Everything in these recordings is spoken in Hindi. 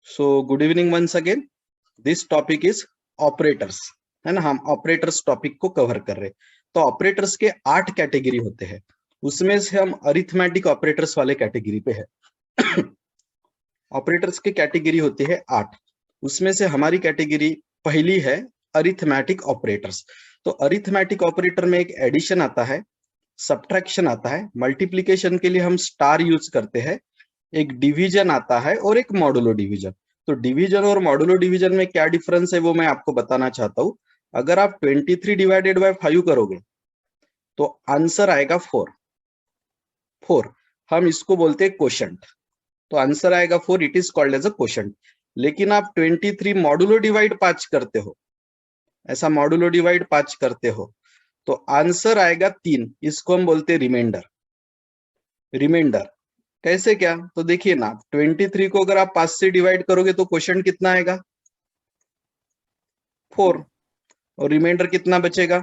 So good evening once again. This topic is operators, है ना। हम ऑपरेटर्स टॉपिक को कवर कर रहे हैं। तो ऑपरेटर्स के 8 कैटेगरी होते हैं, उसमें से हम अरिथमेटिक ऑपरेटर्स वाले कैटेगरी पे है। ऑपरेटर्स की कैटेगरी होती है 8, उसमें से हमारी कैटेगरी पहली है अरिथमेटिक ऑपरेटर्स। तो अरिथमेटिक ऑपरेटर में एक एडिशन आता है, सब्ट्रैक्शन आता है, मल्टीप्लिकेशन के लिए हम स्टार यूज करते हैं, एक डिवीजन आता है और एक मॉडुलो डिवीजन। तो डिवीजन और मॉडुलो डिवीजन में क्या डिफरेंस है वो मैं आपको बताना चाहता हूं। अगर आप 23 डिवाइडेड बाय 5 करोगे तो आंसर आएगा 4। हम इसको बोलते हैं कोशंट, तो आंसर आएगा 4। It is called as a quotient. लेकिन आप 23 मॉडुलो डिवाइड 5 करते हो, ऐसा मॉडुलो डिवाइड 5 करते हो तो आंसर आएगा 3। इसको हम बोलते हैं रिमाइंडर। रिमाइंडर कैसे क्या? तो देखिए ना, 23 को अगर आप 5 से डिवाइड करोगे तो क्वोशंट कितना आएगा? 4। और रिमाइंडर कितना बचेगा?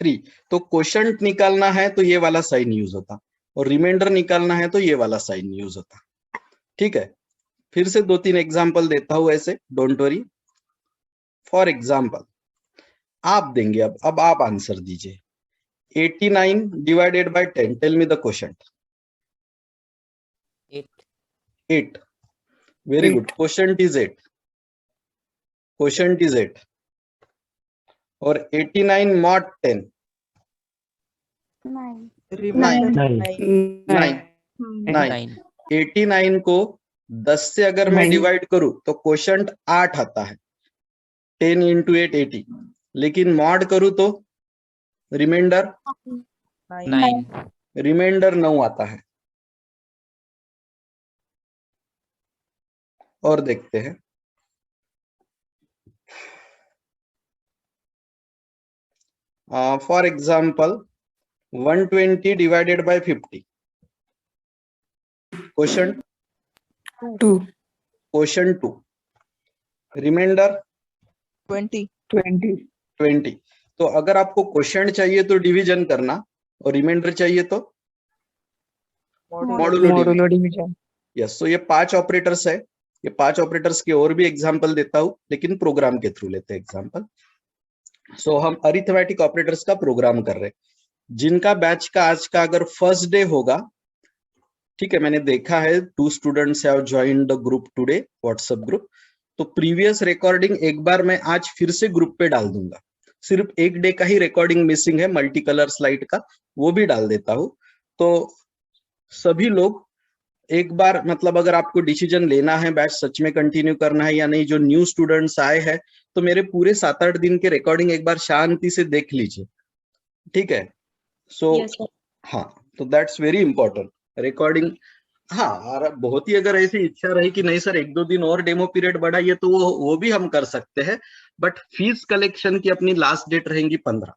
3। तो क्वोशंट निकालना है तो ये वाला साइन यूज होता, और रिमाइंडर निकालना है तो ये वाला साइन यूज होता। ठीक है, फिर से 2-3 एग्जांपल देता हूं ऐसे, डोंट वरी। फॉर एग्जांपल आप देंगे, अब आप आंसर दीजिए। 89 divided by 10, tell me the quotient. 8। Very good, quotient is 8। Quotient is 8। और 89 मॉड 10, 9। 89 को 10 से अगर मैं डिवाइड करूं तो क्वोशंट 8 आता है, 10 इंटू 8 80। लेकिन मॉड करूं तो रिमाइंडर 9 आता है। और देखते हैं, for example 120 divided by 50, quotient 2, quotient 2, remainder 20। तो अगर आपको क्वोशंट चाहिए तो डिवीजन करना, और रिमाइंडर चाहिए तो मॉडुलो डिवीजन। यस, तो ये 5 ऑपरेटर्स है। ये 5 ऑपरेटर्स के और भी एग्जांपल देता हूं, लेकिन प्रोग्राम के थ्रू लेते हैं एग्जांपल। सो हम अरिथमेटिक ऑपरेटर्स का प्रोग्राम कर रहे हैं। जिनका बैच का आज का अगर फर्स्ट डे होगा, ठीक है, मैंने देखा है 2 students have joined the group today, WhatsApp group. तो प्रीवियस रिकॉर्डिंग एक बार मैं आज फिर से ग्रुप पे डाल दूंगा। सिर्फ एक डे का ही रिकॉर्डिंग मिसिंग है, मल्टी कलर स्लाइड का, वो भी डाल देता हूं। तो सभी लोग एक बार, मतलब अगर आपको डिसीजन लेना है बैच सच में कंटिन्यू करना है या नहीं, जो न्यू स्टूडेंट्स आए हैं, तो मेरे पूरे 7-8 दिन के रिकॉर्डिंग एक बार शांति से देख लीजिए। ठीक है, सो हाँ, तो दैट्स वेरी इंपॉर्टेंट रिकॉर्डिंग। हाँ, और बहुत ही अगर ऐसी इच्छा रही कि नहीं सर 1-2 दिन और डेमो पीरियड बढ़ाइए, तो वो भी हम कर सकते हैं। बट फीस कलेक्शन की अपनी लास्ट डेट रहेंगी 15,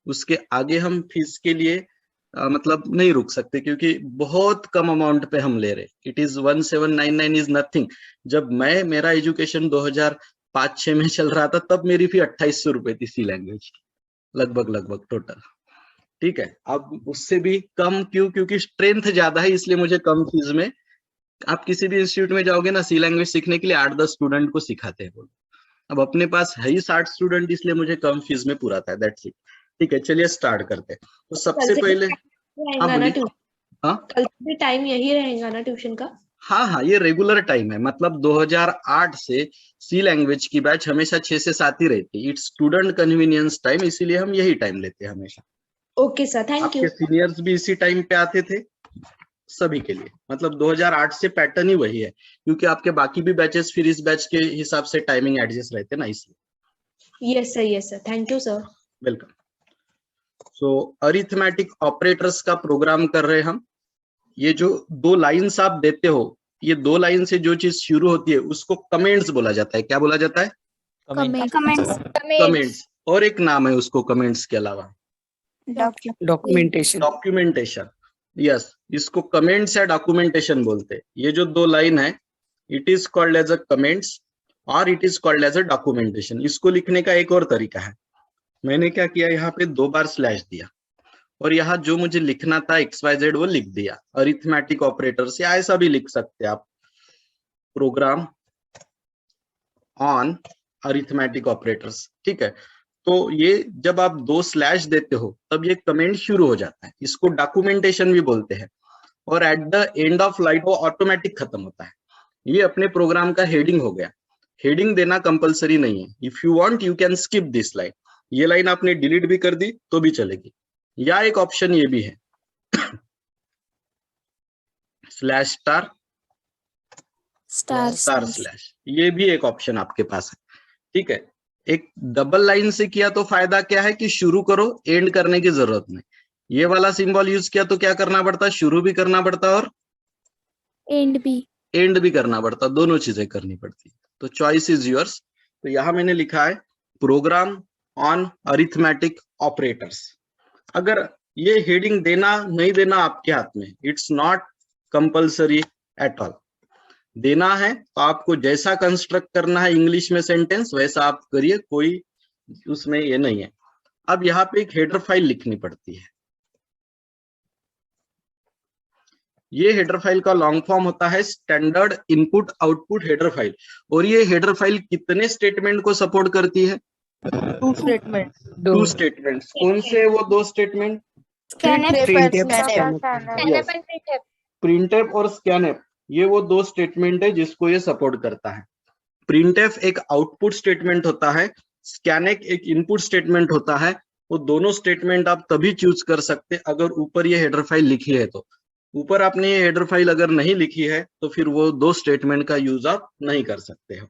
उसके आगे हम फीस के लिए मतलब नहीं रुक सकते, क्योंकि बहुत कम अमाउंट पे हम ले रहे। It is 1799 is nothing. जब मेरा एजुकेशन 2005-6 में चल रहा था, तब मेरी फी 2800 रुपए थी सी लैंग्वेज की, लगभग टोटल। ठीक है, अब उससे भी कम क्यों? क्योंकि स्ट्रेंथ ज्यादा है, इसलिए मुझे कम फीस में। आप किसी भी इंस्टीट्यूट में जाओगे ना, सी लैंग्वेज सीखने के लिए 8-10 स्टूडेंट को सिखाते हैं बोलो। अब अपने पास है ही 60 स्टूडेंट, इसलिए मुझे कम फीस में पूरा था, दैट्स इट। ठीक है, चलिए स्टार्ट करते हैं। तो सबसे पहले हाँ बोलिए। हाँ, कल भी टाइम यही रहेगा ना ट्यूशन का? हाँ, ये रेगुलर टाइम है। मतलब 2008 से सी लैंग्वेज की बैच हमेशा 6 से 7 ही रहती है। इट्स स्टूडेंट कन्वीनियंस टाइम, इसीलिए हम यही टाइम लेते हैं हमेशा। Okay sir, thank you. आपके सीनियर्स भी इसी टाइम पे आते थे सभी के लिए। मतलब 2008 से पैटर्न ही वही है, क्योंकि आपके बाकी भी बैचेस फिर इस बैच के हिसाब से टाइमिंग एडजस्ट रहते ना, इसलिए। Yes sir, thank you sir. Welcome. So arithmetic operators का प्रोग्राम कर रहे हैं हम। ये जो 2 लाइन्स आप देते हो, ये 2 लाइन से जो चीज शुरू होती है उसको कमेंट्स बोला जाता है। क्या बोला जाता है? कमेंट्स। और एक नाम है उसको कमेंट्स के अलावा, डॉक्यूमेंटेशन। यस, इसको कमेंट्स या डॉक्यूमेंटेशन बोलते हैं। ये जो 2 लाइन है, it is called as a comments और it is called as a documentation. इसको लिखने का एक और तरीका है। मैंने क्या किया, यहाँ पे 2 बार स्लैश दिया, और यहाँ जो मुझे लिखना था XYZ वो लिख दिया। अरिथमेटिक ऑपरेटर्स या ऐसा भी लिख सकते हैं आप। Program on arithmetic operators. ठीक है, तो ये जब आप 2 स्लैश देते हो तब ये कमेंट शुरू हो जाता है, इसको डॉक्यूमेंटेशन भी बोलते हैं, और at the end of line वो ऑटोमेटिक खत्म होता है। ये अपने प्रोग्राम का हेडिंग हो गया। हेडिंग देना कंपलसरी नहीं है, if you want you can skip this line. ये लाइन आपने डिलीट भी कर दी तो भी चलेगी, या एक ऑप्शन ये भी है slash star star star slash, ये भी एक ऑप्शन आपके पास है। ठीक है, एक डबल लाइन से किया तो फायदा क्या है कि शुरू करो, एंड करने की जरूरत नहीं। ये वाला सिंबल यूज किया तो क्या करना पड़ता, शुरू भी करना पड़ता और एंड भी करना पड़ता, दोनों चीजें करनी पड़ती। तो चॉइस इज योर्स। तो यहां मैंने लिखा है प्रोग्राम ऑन अरिथमेटिक ऑपरेटर्स। अगर ये हेडिंग देना नहीं देना आपके हाथ में, it's not compulsory at all. देना है तो आपको जैसा कंस्ट्रक्ट करना है इंग्लिश में सेंटेंस वैसा आप करिए, कोई उसमें ये नहीं है। अब यहाँ पे एक हेडर फाइल लिखनी पड़ती है। ये हेडर फाइल का लॉन्ग फॉर्म होता है standard input output header file. और ये हेडर फाइल कितने स्टेटमेंट को सपोर्ट करती है? 2 स्टेटमेंट। 2 स्टेटमेंट्स। कौन से वो 2 स्टेटमेंट? प्रिंटफ और स्कैनफ, ये वो 2 स्टेटमेंट है जिसको ये सपोर्ट करता है। प्रिंटफ एक आउटपुट स्टेटमेंट होता है, स्कैनफ एक इनपुट स्टेटमेंट होता है। वो दोनों स्टेटमेंट आप तभी चूज कर सकते अगर ऊपर ये हेडर फाइल लिखी है। तो ऊपर आपने ये हेडर फाइल अगर नहीं लिखी है तो फिर वो 2 स्टेटमेंट का यूज आप नहीं कर सकते हो।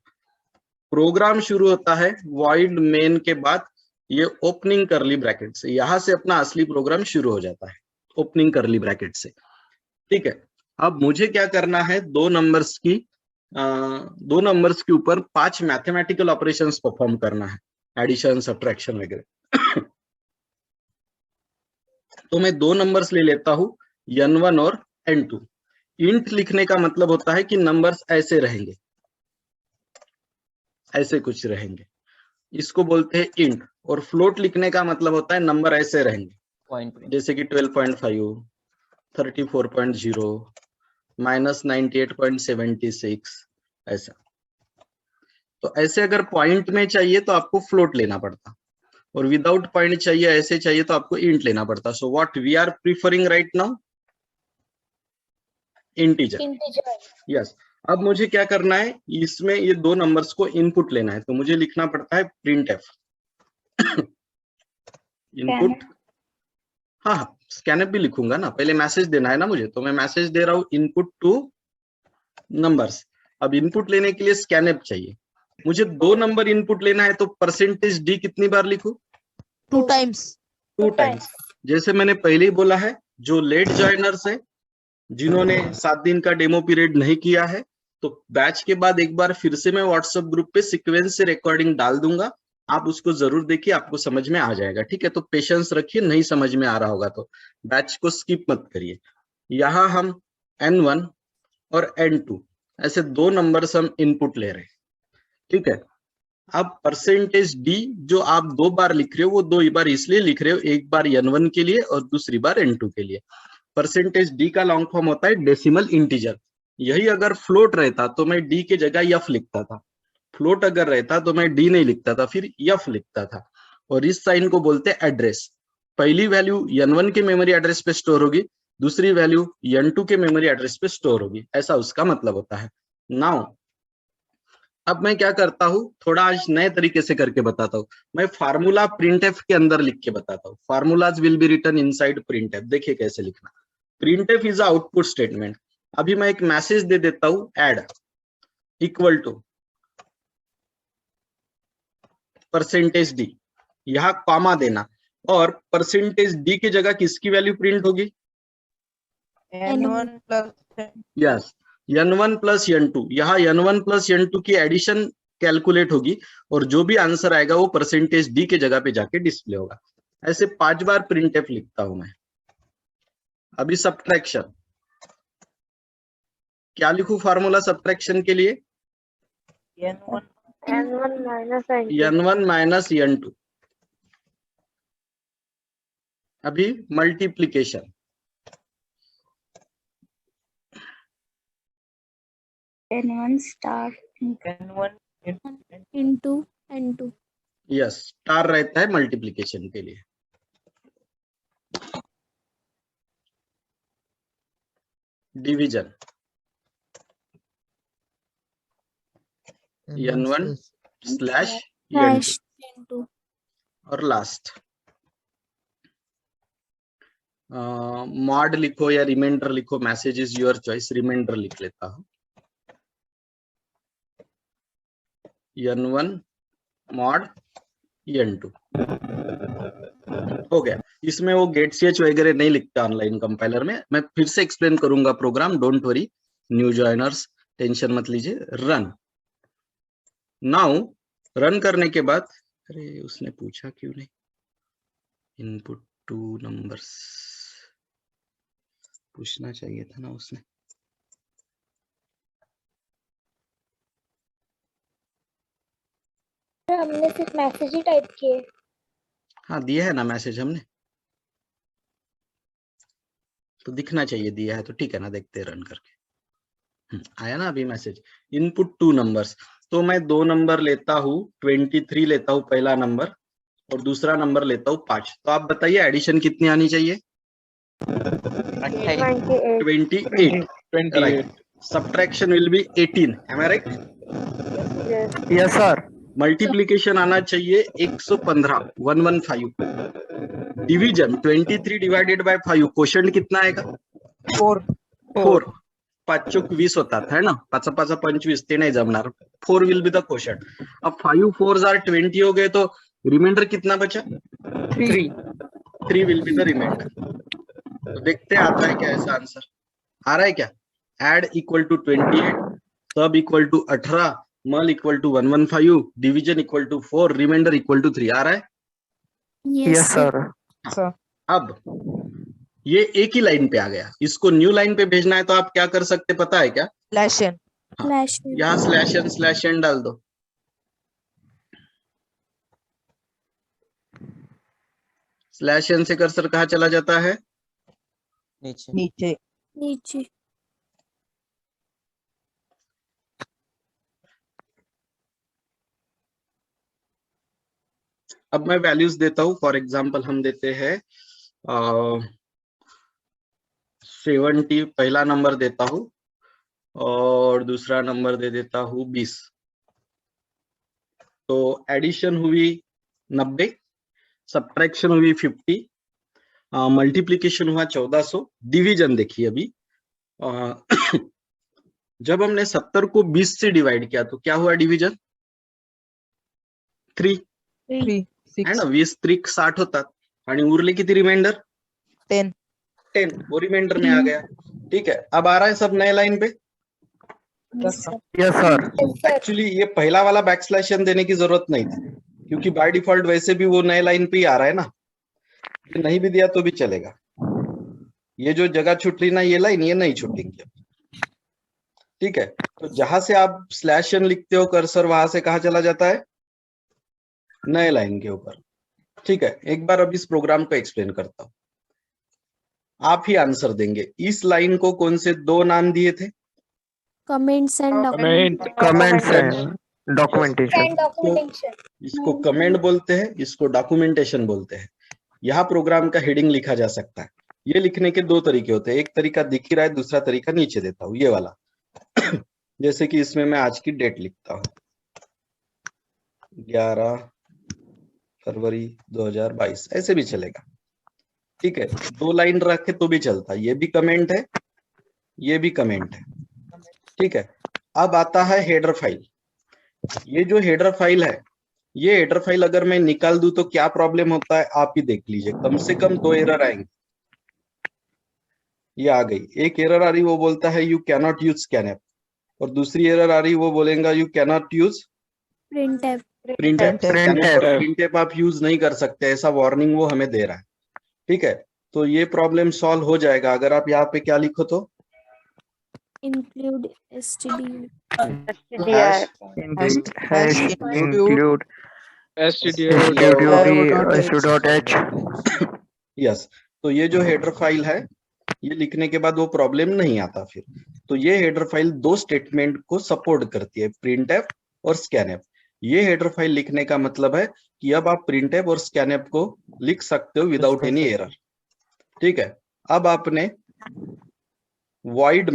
प्रोग्राम शुरू होता है वॉइड मेन के बाद ये ओपनिंग करली ब्रैकेट से, यहां से अपना असली प्रोग्राम शुरू हो जाता है ओपनिंग करली ब्रैकेट से। ठीक है, अब मुझे क्या करना है, 2 नंबर्स के ऊपर 5 मैथमेटिकल ऑपरेशंस परफॉर्म करना है, एडिशन सब्ट्रैक्शन वगैरह। तो मैं 2 नंबर्स ले लेता हूं, n1 और n2। इंट लिखने का मतलब होता है कि नंबर्स ऐसे रहेंगे, ऐसे कुछ रहेंगे, इसको बोलते हैं इंट। और फ्लोट लिखने का मतलब होता है नंबर ऐसे रहेंगे, जैसे कि 12.5, 34.0, -98.76, ऐसा। तो ऐसे अगर पॉइंट में चाहिए तो आपको फ्लोट लेना पड़ता, और विदाउट पॉइंट चाहिए, ऐसे चाहिए तो आपको इंट लेना पड़ता। So what we are preferring right now, integer. Yes. अब मुझे क्या करना है, इसमें ये 2 नंबर्स को इनपुट लेना है, तो मुझे लिखना पड़ता है प्रिंटफ इनपुट। हाँ, स्कैनफ भी लिखूंगा ना, पहले मैसेज देना है ना मुझे, तो मैं मैसेज दे रहा हूँ इनपुट टू नंबर्स। अब इनपुट लेने के लिए स्कैनफ चाहिए, मुझे 2 नंबर इनपुट लेना है, तो %d कितनी बार लिखूं? 2 टाइम्स। 2 टाइम्स। जैसे मैंने पहले ही बोला है, जो लेट ज्वाइनर्स है, जिन्होंने 7 दिन का डेमो पीरियड नहीं किया है, तो बैच के बाद एक बार फिर से मैं व्हाट्सएप ग्रुप पे सीक्वेंस से रिकॉर्डिंग डाल दूंगा, आप उसको जरूर देखिए, आपको समझ में आ जाएगा। ठीक है, तो पेशेंस रखिए, नहीं समझ में आ रहा होगा तो बैच को स्किप मत करिए। यहाँ हम n1 और n2 ऐसे 2 नंबर्स हम इनपुट ले रहे हैं। ठीक है, अब %d जो आप 2 बार लिख रहे हो, वो 2 बार इसलिए लिख रहे हो, एक बार n1 के लिए और दूसरी बार n2 के लिए। %d का लॉन्ग फॉर्म होता है डेसिमल इंटीजर। यही अगर फ्लोट रहता तो मैं d के जगह f लिखता था, फ्लोट अगर रहता तो मैं d नहीं लिखता था, फिर f लिखता था। और इस साइन को बोलते हैं एड्रेस। पहली वैल्यू n1 के मेमोरी एड्रेस पे स्टोर होगी, दूसरी वैल्यू n2 के मेमोरी एड्रेस पे स्टोर होगी, ऐसा उसका मतलब होता है। नाउ अब मैं क्या करता हूँ, थोड़ा आज नए तरीके से करके बताता हूँ। मैं फार्मूला प्रिंटफ के अंदर लिख के बताता हूँ। Formulas will be written inside printf. देखिए कैसे लिखना। Printf is output statement. अभी मैं एक मैसेज दे देता हूँ, एड इक्वल टू %d, यहाँ कॉमा देना, और %d की जगह किसकी वैल्यू प्रिंट होगी? n1 plus yes, n1 plus n2। यहाँ n1 प्लस n2 की एडिशन कैलकुलेट होगी, और जो भी आंसर आएगा वो %d के जगह पे जाके डिस्प्ले होगा। ऐसे 5 बार प्रिंटफ लिखता हूं मैं। अभी सब्ट्रैक्शन, क्या लिखूं फार्मूला सब्ट्रैक्शन के लिए? n1 minus n2। अभी multiplication, N1 star N1 into N2. Yes, star रहता है मल्टीप्लीकेशन के लिए। Division N1 slash N2 Slash N2. और लास्ट मॉड लिखो या रिमाइंडर लिखो, message is your choice, remainder लिख लेता हूं। N1 मॉड N2 हो गया। इसमें वो गेट सीएच वगैरह नहीं लिखता ऑनलाइन कंपाइलर में, मैं फिर से एक्सप्लेन करूंगा program, don't worry new joiners, tension मत लीजिए। रन नाउ, रन करने के बाद, अरे उसने पूछा क्यों नहीं, इनपुट 2 नंबर्स पूछना चाहिए था ना उसने। हमने सिर्फ मैसेज ही टाइप किए। हाँ दिया है ना मैसेज हमने, तो दिखना चाहिए, दिया है तो ठीक है ना, देखते हैं रन करके। आया ना अभी मैसेज, इनपुट 2 नंबर्स, तो मैं 2 नंबर लेता हूँ, 23 लेता हूँ पहला नंबर और दूसरा नंबर लेता हूँ 5। तो आप बताइए एडिशन कितनी आनी चाहिए? 28, right. Subtraction will be 18, am I right? Yes, sir. Multiplication आना चाहिए 115, 115। डिवीजन 23 डिवाइडेड बाय 5, क्वोशंट कितना आएगा? 4. 4। 5 चौक 20 होतात है ना, 5 5 25, ते नाही जमणार, 4 विल बी द क्वोशंट। अब 5 4s आर 20 हो गए, तो रिमाइंडर कितना बचा? 3 विल बी द रिमाइंडर। तो देखते हैं आता है क्या ऐसा आंसर, आ रहा है क्या? एड इक्वल टू 28, सब equal to 18, mul equal to 115, division equal to 4, remainder equal to 3, आ रहा है? Yes, sir. Sir. अब ये एक ही लाइन पे आ गया, इसको न्यू लाइन पे भेजना है तो आप क्या कर सकते, पता है क्या? Slash N. Slash N. यहाँ स्लैश एन डाल दो, स्लैश एन से कर्सर कहाँ चला जाता है? नीचे. नीचे। अब मैं वैल्यूज देता हूँ, फॉर एग्जांपल हम देते हैं 70 पहला नंबर देता हूँ और दूसरा नंबर दे देता हूँ 20। तो एडिशन हुई 90, सब्ट्रैक्शन हुई 50, मल्टीप्लीकेशन हुआ 1400, डिवीजन देखिए अभी जब हमने 70 को 20 से डिवाइड किया तो क्या हुआ डिवीजन? 3 3. 6. है ना, 20 3 60 होतात आणि उरले किती रिमाइंडर? 10. 10, वो रिमाइंडर में आ गया। ठीक है, अब आ रहा है सब नए लाइन पे। Yes, sir. Yes, sir. Actually ये पहला वाला बैकस्लैश एन देने की जरूरत नहीं थी, क्योंकि बाय डिफॉल्ट वैसे भी वो नए लाइन पे ही आ रहा है ना, ये नहीं भी दिया तो भी चलेगा। ये जो जगह छूट रही ना ये लाइन, ये नहीं छूटेंगी। ठीक है, तो जहां से आप स्लैश एन लिखते हो कर्सर, वहां से कहा चला जाता है? नए लाइन के ऊपर। ठीक है, एक बार अब इस प्रोग्राम को एक्सप्लेन करता हूं, आप ही आंसर देंगे। इस लाइन को कौन से 2 नाम दिए थे? Comments and comments and documentation. इसको कमेंट बोलते हैं, इसको डॉक्यूमेंटेशन बोलते हैं। यहाँ प्रोग्राम का हेडिंग लिखा जा सकता है। ये लिखने के 2 तरीके होते हैं, एक तरीका दिख ही रहा है, दूसरा तरीका नीचे देता हूँ, ये वाला जैसे कि इसमें मैं आज की डेट लिखता हूँ 11 फरवरी 2022, ऐसे भी चलेगा। ठीक है, 2 लाइन रखे तो भी चलता है, ये भी कमेंट है, ये भी कमेंट है। ठीक है, अब आता है हेडर फाइल। ये जो हेडर फाइल है, ये हेडर फाइल अगर मैं निकाल दूं तो क्या प्रॉब्लम होता है आप ही देख लीजिए। कम से कम 2 एरर आएंगे। ये आ गई, एक एरर आ रही वो बोलता है यू कैनॉट यूज स्कैनएप, और दूसरी एरर आ रही वो बोलेगा यू कैनॉट यूज printf. प्रिंटएप आप यूज नहीं कर सकते, ऐसा वार्निंग वो हमें दे रहा है। ठीक है, तो ये प्रॉब्लम सॉल्व हो जाएगा अगर आप यहाँ पे क्या लिखो तो Include std. Include stdio.h। Yes, तो ये जो हेडर फाइल है ये लिखने के बाद वो प्रॉब्लम नहीं आता फिर। तो ये हेडर फाइल दो स्टेटमेंट को सपोर्ट करती है, printf और scanf। ये हेडर फाइल लिखने का मतलब है कि अब आप printf और scanf को लिख सकते हो विदाउट एनी एरर। ठीक है, अब आपने void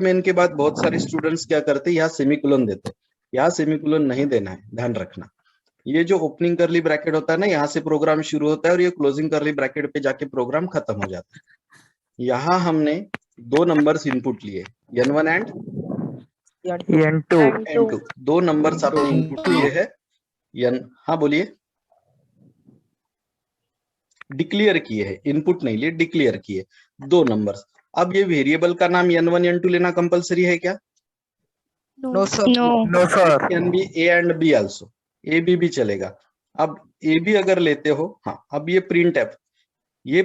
main के बाद बहुत सारे स्टूडेंट्स क्या करते हैं, यहाँ सेमीकोलन देते हैं। यहाँ सेमीकोलन नहीं देना है, ध्यान रखना। ये जो ओपनिंग करली ब्रैकेट होता है ना, यहाँ से प्रोग्राम शुरू होता है और ये क्लोजिंग करली ब्रैकेट पे जाके प्रोग्राम खत्म हो जाता है। यहाँ हमने दो नंबर्स इनपुट लिए, n1 एंड N2 n2, दो नंबर्स आपने इनपुट लिए है हाँ बोलिए, डिक्लेयर किए हैं, इनपुट नहीं लिए, डिक्लेयर किए दो नंबर्स। अब ये वेरिएबल का नाम n1 n2 लेना कंपलसरी है क्या? No sir. No sir. Can be a and b also, a b भी चलेगा। अब a b अगर लेते हो, हाँ, अब ये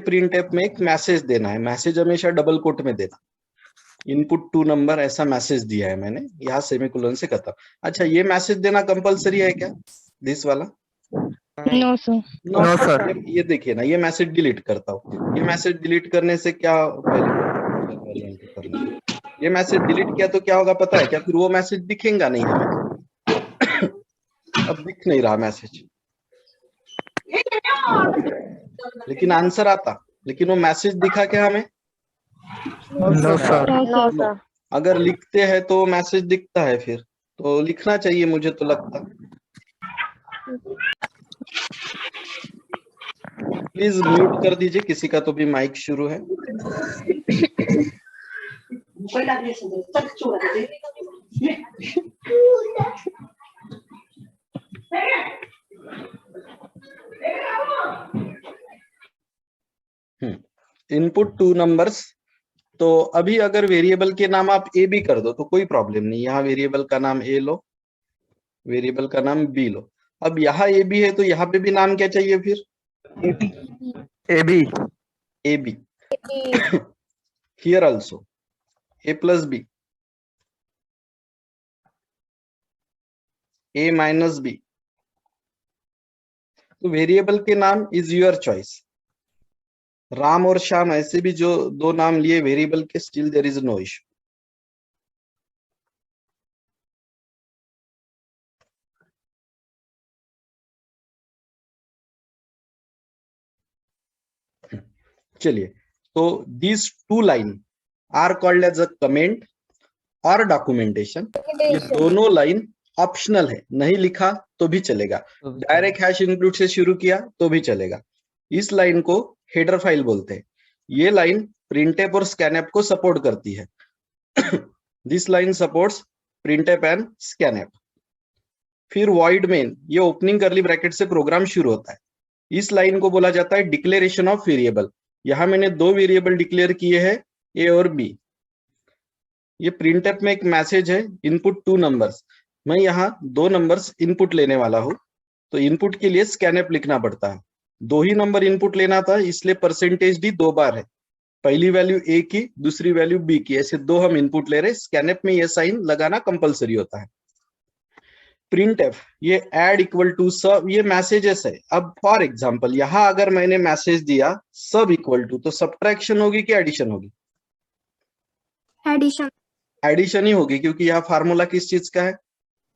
printf में एक मैसेज देना है। मैसेज हमेशा डबल कोट में देना, इनपुट टू नंबर ऐसा मैसेज दिया है मैंने, यहाँ सेमीकोलन से खत्म। अच्छा, ये मैसेज देना कंपलसरी है क्या, दिस वाला? No sir. No No, sir. ये देखिए ना, ये मैसेज डिलीट करता हूँ। ये मैसेज डिलीट करने से क्या, ये मैसेज डिलीट किया तो क्या होगा पता है क्या? फिर वो मैसेज दिखेगा नहीं हमें। अब दिख नहीं रहा मैसेज, लेकिन आंसर आता, लेकिन वो मैसेज दिखा क्या हमें? No sir. No. अगर लिखते हैं तो मैसेज दिखता है, फिर तो लिखना चाहिए, मुझे तो लगता। प्लीज म्यूट कर दीजिए किसी का तो भी माइक शुरू है। Input two numbers. तो अभी अगर वेरिएबल के नाम आप ए बी कर दो तो कोई प्रॉब्लम नहीं, यहाँ वेरिएबल का नाम ए लो, वेरिएबल का नाम बी लो। अब यहाँ ए बी है तो यहाँ पे भी नाम क्या चाहिए फिर? AB. A B. Here also A plus B, A minus B. तो वेरिएबल के नाम इज योर चॉइस। राम और श्याम ऐसे भी जो दो नाम लिए वेरिएबल के, still there is no issue. चलिए, तो these two line are called as a comment और डॉक्यूमेंटेशन। ये दोनों लाइन ऑप्शनल है, नहीं लिखा तो भी चलेगा, डायरेक्ट हैश इंक्लूड से शुरू किया तो भी चलेगा। इस लाइन को हेडर फाइल बोलते हैं। ये लाइन printf और scanf को सपोर्ट करती है। This line supports printf and scanf। फिर void main, ये ओपनिंग करली ब्रैकेट से प्रोग्राम शुरू होता है। इस लाइन को बोला जाता है डिक्लेरेशन ऑफ वेरिएबल। यहाँ मैंने दो वेरिएबल डिक्लेयर किए हैं, ए और बी। ये printf में एक मैसेज है, इनपुट टू नंबर्स। मैं यहाँ दो नंबर्स इनपुट लेने वाला हूँ, तो इनपुट के लिए scanf लिखना पड़ता है। दो ही नंबर इनपुट लेना था, इसलिए %d दो बार है। पहली वैल्यू ए की, दूसरी वैल्यू बी की, ऐसे दो हम इनपुट ले रहे। scanf में ये साइन लगाना कंपलसरी होता है। printf, ये add इक्वल टू सब, ये मैसेजेस है। अब फॉर एग्जांपल यहाँ अगर मैंने मैसेज दिया सब इक्वल टू, तो सब्ट्रैक्शन होगी कि एडिशन होगी? एडिशन। एडिशन ही होगी, क्योंकि यहाँ फार्मूला किस चीज का है?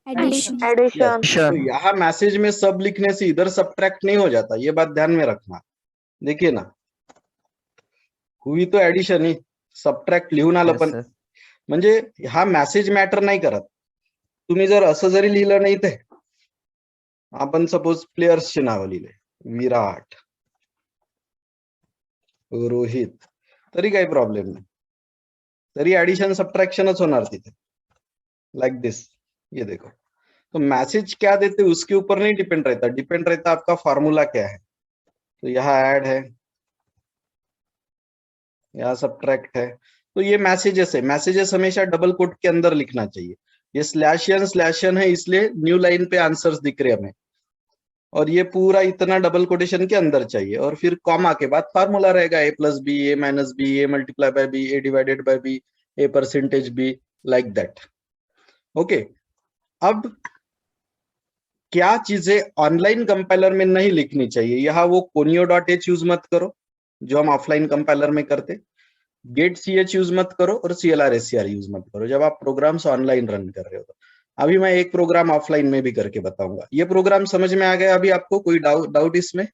एडिशन। तो यहाँ मैसेज में सब लिखने से इधर सब्ट्रैक्ट नहीं हो जाता, ये बात ध्यान में रखना। देखिए ना, हुई तो एडिशन ही, सबट्रॅक्ट लिहून आलं पण म्हणजे हा मेसेज मॅटर नाही करत। तुम्ही जर असं जरी लिहिलं नाही ते, आपण सपोज प्लेयर्सची नाव लिहिले, विराट, रोहित, तरी काही प्रॉब्लेम नाही, तरी एडिशन सबट्रैक्शनच होणार तिथे, लाइक दिस। ये देखो, तो मैसेज क्या देते उसके ऊपर नहीं डिपेंड रहता, डिपेंड रहता आपका फॉर्मूला क्या है। तो यहाँ ऐड है, यहाँ सब्ट्रैक्ट है। तो ये मैसेजेस है, मैसेजेस हमेशा डबल कोट के अंदर लिखना चाहिए। ये स्लैशन है, इसलिए न्यू लाइन पे आंसर्स दिख रहे हमें, और ये पूरा इतना डबल कोटेशन के अंदर चाहिए। और फिर कॉमा के बाद फार्मूला रहेगा, A plus B, A minus B, A multiply by B, A divided by B, A percentage B, like that. Okay, अब क्या चीजें ऑनलाइन कंपाइलर में नहीं लिखनी चाहिए, यहाँ वो conio.h यूज मत करो जो हम ऑफलाइन कंपाइलर में करते। गेट CH यूज मत करो और CLR SCR यूज मत करो जब आप प्रोग्राम्स ऑनलाइन रन कर रहे हो तो। अभी मैं एक प्रोग्राम ऑफलाइन में भी करके बताऊंगा। ये प्रोग्राम समझ में आ गया अभी आपको? कोई डाउट इसमें?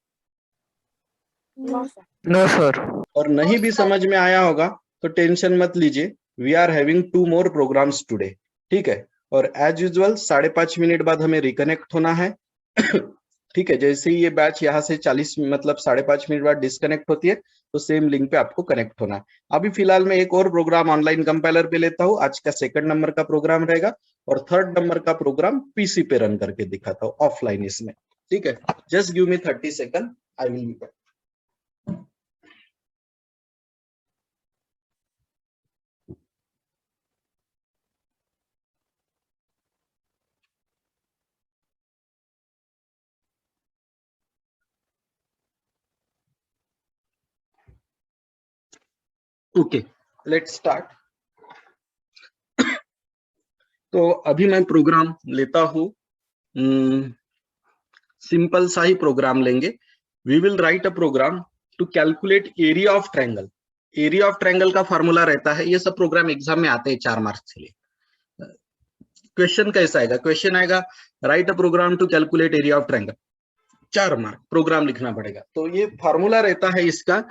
No sir. और नहीं भी समझ में आया होगा तो टेंशन मत लीजिए, we are having 2 more programs today, ठीक है। और एज यूजुअल 5.5 मिनट बाद हमें रिकनेक्ट होना है ठीक है। जैसे ही ये बैच यहाँ से 40 मतलब 5.5 मिनट बाद डिस्कनेक्ट होती है तो सेम लिंक पे आपको कनेक्ट होना है। अभी फिलहाल मैं एक और प्रोग्राम ऑनलाइन कंपाइलर पे लेता हूँ। आज का 2nd नंबर का प्रोग्राम रहेगा और 3rd नंबर का प्रोग्राम पीसी पे रन करके दिखाता हूँ ऑफलाइन इसमें, ठीक है। Just give me 30 second, I will be back. Okay, let's start. तो अभी मैं प्रोग्राम लेता हूं, सिंपल सा ही प्रोग्राम लेंगे। We will write a program to calculate area of triangle. Area of triangle का फॉर्मूला रहता है, ये सब प्रोग्राम एग्जाम में आते हैं 4 मार्क्स के लिए। क्वेश्चन कैसा आएगा? क्वेश्चन आएगा write a program to calculate area of triangle, 4 mark program लिखना पड़ेगा। तो ये फॉर्मूला रहता है इसका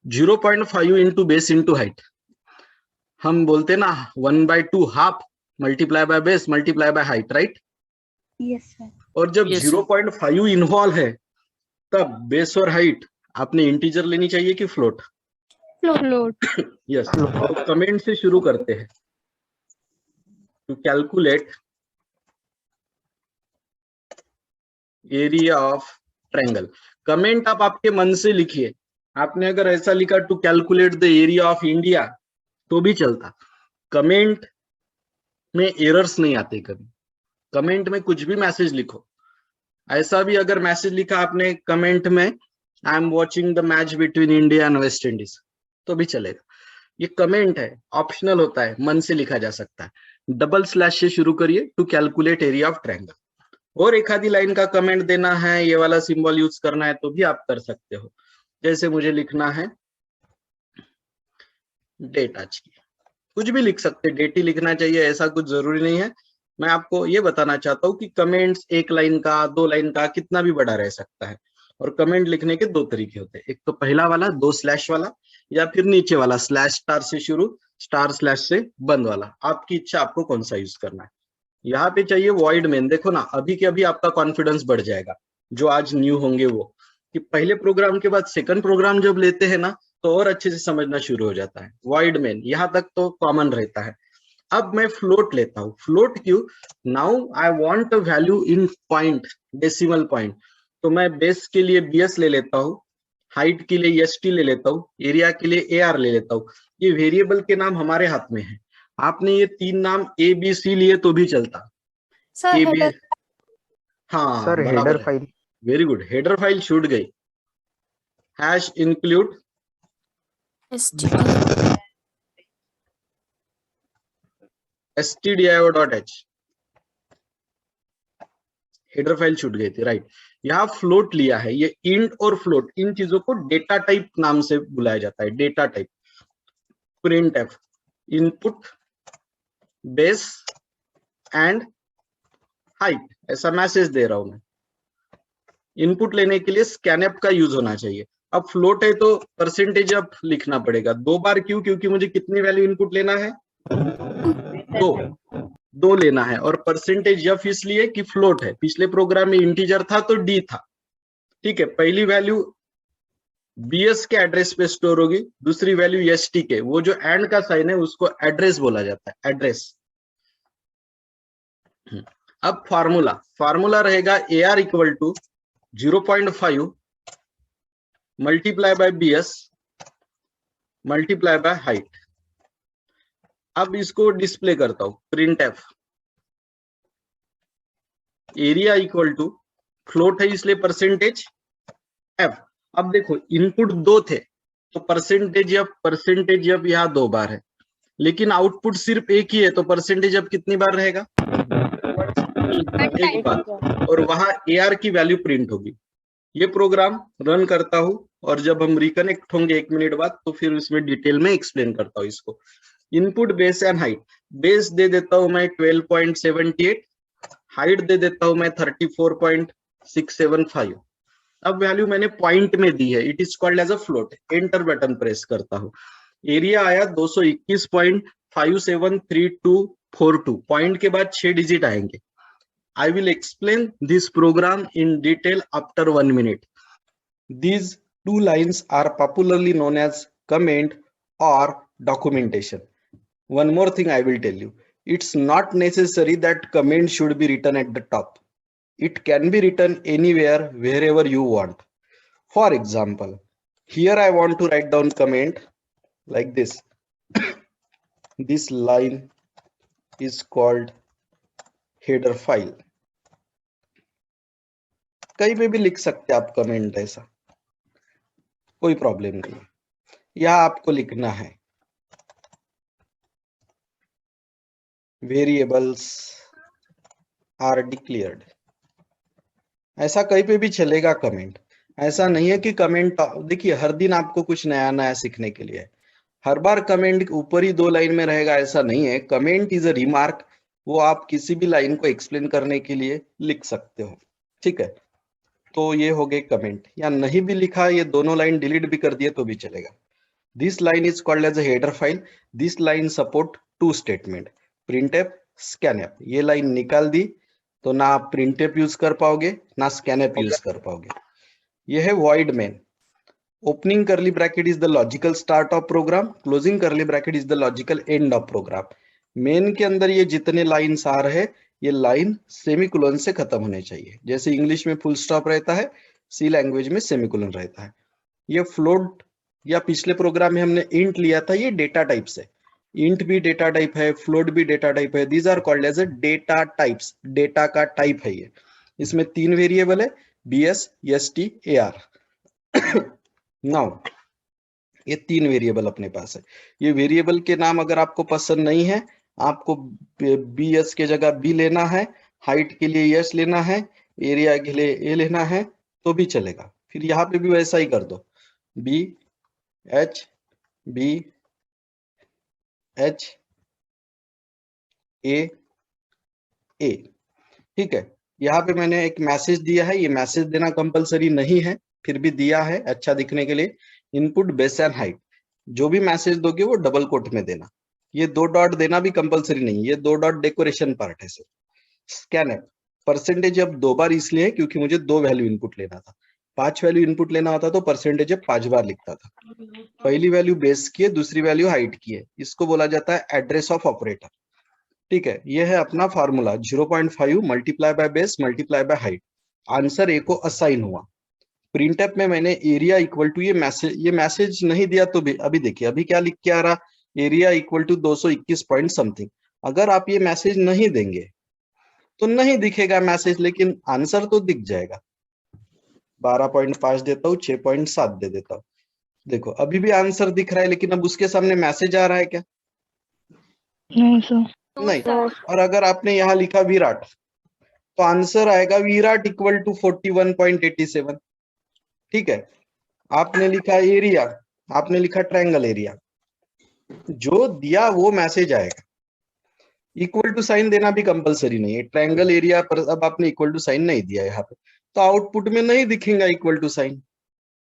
0.5 इंटू बेस इंटू हाइट। हम बोलते ना 1/2 half multiply by base multiply by height, right? Yes, sir. और जब 0.5 इन्वॉल्व है तब बेस और हाइट आपने इंटीजर लेनी चाहिए कि फ्लोट? Float. यस। तो कमेंट से शुरू करते हैं। To calculate area of triangle, comment आप आपके मन से लिखिए। आपने अगर ऐसा लिखा to calculate the area of India तो भी चलता। कमेंट में एरर्स नहीं आते कभी। कमेंट में कुछ भी मैसेज लिखो। ऐसा भी अगर मैसेज लिखा आपने कमेंट में I am watching the match between India and West Indies तो भी चलेगा। ये कमेंट है, ऑप्शनल होता है, मन से लिखा जा सकता है। डबल स्लैश से शुरू करिए to calculate area of triangle. और एक आधी लाइन का कमेंट देना है, ये वाला सिंबल यूज करना है तो भी आप कर सकते हो। जैसे मुझे लिखना है डेट आज की, कुछ भी लिख सकते, डेट ही लिखना चाहिए ऐसा कुछ जरूरी नहीं है। मैं आपको ये बताना चाहता हूँ कि कमेंट्स 1 लाइन का 2 लाइन का कितना भी बड़ा रह सकता है। और कमेंट लिखने के 2 तरीके होते हैं, एक तो पहला वाला 2 स्लैश वाला, या फिर नीचे वाला स्लैश स्टार से शुरू स्टार स्लैश से बंद वाला। आपकी इच्छा, आपको कौन सा यूज करना है। यहाँ पे चाहिए वॉइड मेन। देखो ना, अभी के अभी आपका कॉन्फिडेंस बढ़ जाएगा जो आज न्यू होंगे वो, कि पहले प्रोग्राम के बाद 2nd प्रोग्राम जब लेते हैं ना तो और अच्छे से समझना शुरू हो जाता है। वॉइड मेन यहाँ तक तो कॉमन रहता है। अब मैं फ्लोट लेता हूँ। फ्लोट क्यों? Now I want a value in point, decimal point. तो मैं बेस के लिए BS ले लेता हूँ, हाइट के लिए ST ले लेता हूँ, एरिया के लिए AR ले लेता हूँ। ये वेरिएबल के नाम हमारे हाथ में है। आपने ये 3 नाम ABC लिए तो भी चलता। Sir, AB, header. हाँ सर बराबर हेडर है, file. Very good. Header file छूट गई। Hash include stdio.h, header file छूट गई थी, राइट। यहाँ फ्लोट लिया है, ये इंट और फ्लोट इन चीजों को डेटा टाइप नाम से बुलाया जाता है। Data type, printf input base and height, ऐसा मैसेज दे रहा हूं मैं। इनपुट लेने के लिए स्कैनएप का यूज होना चाहिए। अब फ्लोट है तो परसेंटेज अब लिखना पड़ेगा 2 बार। क्यों? क्योंकि मुझे कितनी वैल्यू इनपुट लेना है? 2 लेना है। और परसेंटेज एफ इसलिए कि फ्लोट है, पिछले प्रोग्राम में इंटीजर था तो D था, ठीक है। पहली वैल्यू BS के एड्रेस पे स्टोर होगी, दूसरी वैल्यू ST के। वो जो एंड का साइन है उसको एड्रेस बोला जाता है, एड्रेस। अब फार्मूला रहेगा AR equal to 0.5 multiply by BS multiply by height. अब इसको डिस्प्ले करता हूं, printf area equal to float है इसलिए परसेंटेज F। अब देखो इनपुट 2 थे तो परसेंटेज F यहाँ 2 बार है, लेकिन आउटपुट सिर्फ एक ही है तो परसेंटेज F कितनी बार रहेगा? 1 बार। और वहां AR की वैल्यू प्रिंट होगी। ये प्रोग्राम रन करता हूँ और जब हम रिकनेक्ट होंगे 1 मिनट बाद तो फिर उसमें डिटेल में एक्सप्लेन करता हूँ इसको। Input base and height, base दे देता हूँ मैं 12.78, हाइट दे देता हूँ मैं 34.675। अब वैल्यू मैंने पॉइंट में दी है, it is called as a float. Enter button press करता हूँ, एरिया आया 221.573242, पॉइंट के बाद 6 डिजिट आएंगे। I will explain this program in detail after 1 minute. These two lines are popularly known as comment or documentation. One more thing I will tell you. It's not necessary that comment should be written at the top. It can be written anywhere, wherever you want. For example, here I want to write down comment like this. This line is called header file. कहीं पे भी लिख सकते हैं आप कमेंट, ऐसा कोई प्रॉब्लम नहीं है। यह आपको लिखना है वेरिएबल्स आर डिक्लेयर्ड, ऐसा कहीं पे भी चलेगा कमेंट। ऐसा नहीं है कि कमेंट, देखिए हर दिन आपको कुछ नया नया सीखने के लिए है, हर बार कमेंट ऊपर ही 2 लाइन में रहेगा ऐसा नहीं है। कमेंट इज अ रिमार्क, वो आप किसी भी लाइन को एक्सप्लेन करने के लिए लिख सकते हो, ठीक है। तो ये हो गए कमेंट, या नहीं भी लिखा, ये दोनों लाइन डिलीट भी कर दिए तो भी चलेगा। This line is called as a header file. This line support 2 statement, printf, scanf. ये लाइन निकाल दी तो ना आप प्रिंटफ यूज कर पाओगे ना स्कैनफ यूज कर पाओगे। ये है void main. Opening curly bracket is the logical start of program, closing curly bracket is the logical end of program. Main के अंदर ये जितने लाइन्स आ रहे, ये लाइन सेमीकोलन से खत्म होने चाहिए। जैसे इंग्लिश में फुल स्टॉप रहता है, सी लैंग्वेज में सेमीकोलन रहता है। ये फ्लोट या पिछले प्रोग्राम में हमने इंट लिया था, ये डेटा टाइप से। इंट भी डेटा टाइप है, फ्लोट भी डेटा टाइप है। These are called as a data types, data का टाइप है ये। इसमें 3 वेरिएबल है, BS, ST, AR। नाउ ये 3 वेरिएबल अपने पास है। ये वेरिएबल के नाम अगर आपको पसंद नहीं है, आपको BS के जगह B लेना है, हाइट के लिए S लेना है, एरिया के लिए A लेना है तो भी चलेगा। फिर यहाँ पे भी वैसा ही कर दो, BH, BH, A, ठीक है। यहाँ पे मैंने एक मैसेज दिया है, ये मैसेज देना कंपलसरी नहीं है, फिर भी दिया है अच्छा दिखने के लिए। इनपुट बेस एंड हाइट, जो भी मैसेज दोगे वो डबल कोट में देना। ये 2 डॉट देना भी कंपलसरी नहीं, ये 2 डॉट डेकोरेशन पार्ट है सिर्फ। स्कैनफ, परसेंटेज अब 2 बार इसलिए क्योंकि मुझे 2 वैल्यू इनपुट लेना था। 5 वैल्यू इनपुट लेना होता तो परसेंटेज 5 बार लिखता था। पहली वैल्यू बेस की है, दूसरी वैल्यू हाइट की है, इसको बोला जाता है एड्रेस ऑफ ऑपरेटर, ठीक है। ये है अपना formula, 0.5 multiply by base multiply by height. Answer A को असाइन हुआ। प्रिंटफ में मैंने एरिया इक्वल टू, ये मैसेज नहीं दिया तो भी, अभी देखिए अभी क्या लिख के आ रहा, area equal to 221 point something. अगर आप ये मैसेज नहीं देंगे तो नहीं दिखेगा मैसेज, लेकिन आंसर तो दिख जाएगा। 12.5 देता हूँ, 6.7 दे देता हूँ। देखो अभी भी आंसर दिख रहा है, लेकिन अब उसके सामने मैसेज आ रहा है क्या? नहीं सर। नहीं। और अगर आपने यहाँ लिखा विराट तो आंसर आएगा विराट इक्वल टू 41.87, ठीक है। आपने लिखा एरिया, आपने लिखा ट्रायंगल एरिया, जो दिया वो मैसेज आएगा। इक्वल टू साइन देना भी कंपलसरी नहीं है, ट्रायंगल एरिया पर अब आपने इक्वल टू साइन नहीं दिया यहाँ पे तो आउटपुट में नहीं दिखेगा इक्वल टू साइन,